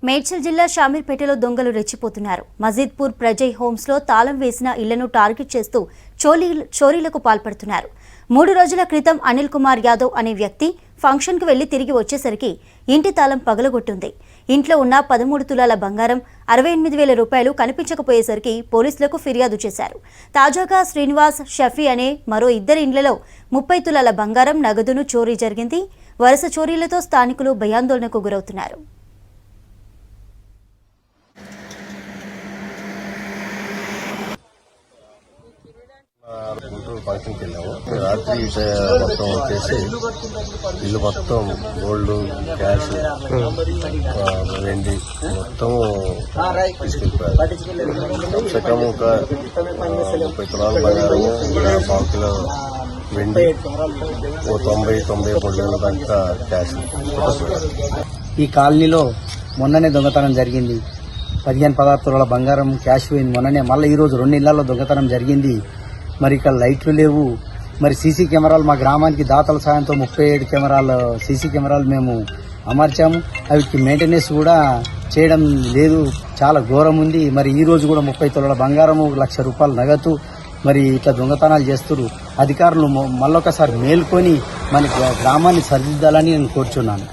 మేడ్చల్ జిల్లా షామీర్పేటలో దొంగలు రెచ్చిపోతున్నారు. మజీద్పూర్ ప్రజయ్ హోమ్స్ లో తాళం వేసిన ఇళ్లను టార్గెట్ చేస్తూ చోరీలకు పాల్పడుతున్నారు. 3 రోజుల క్రితం అనిల్ కుమార్ యాదవ్ అనే వ్యక్తి ఫంక్షన్ కు వెళ్లి తిరిగి వచ్చేసరికి ఇంటి తాళం పగలగొట్టింది. ఇంట్లో ఉన్న 13 తులాల బంగారం 68,000 రూపాయలు కనిపించకపోయేసరికి పోలీసులకు ఫిర్యాదు చేశారు. తాజాగా శ్రీనివాస్, షఫీ అనే మరో 2 ఇండ్లలో 30 తులాల బంగారం, నగదును చోరీ జరిగింది. వరుస చోరీలతో స్థానికులు భయాందోళనకు గురవుతున్నారు. గుంటూరు ఫంక్షన్కి వెళ్ళాము. రాత్రి మొత్తం వచ్చేసి ఇల్లు మొత్తం గోల్డ్, క్యాష్, వెండి మొత్తం తీసుకెళ్ళిపోయారు. సగం ఒక 30 తులాల బంగారము, 1 కిలో వెండి, 90-93 వేల దాకా క్యాష్. ఈ కాలనీలో మొన్ననే దొంగతనం జరిగింది. 15-16 తులాల బంగారం, క్యాష్ పోయింది మొన్ననే. మళ్ళీ ఈరోజు 2 ఇళ్లలో దొంగతనం జరిగింది. మరి ఇక్కడ లైట్లు లేవు. మరి సీసీ కెమెరాలు మా గ్రామానికి దాతల సాయంతో 37 కెమెరాలు సీసీ కెమెరాలు మేము అమర్చాము. అవికి మెయింటెనెన్స్ కూడా చేయడం లేదు. చాలా ఘోరం ఉంది. మరి ఈ రోజు కూడా 30 తులాల బంగారము, 1,00,000 రూపాయలు నగదు మరి ఇట్లా దొంగతనాలు చేస్తున్నారు. అధికారులు మళ్ళొకసారి మేల్కొని మన గ్రామాన్ని సరిదిద్దాలని నేను కోరుచున్నాను.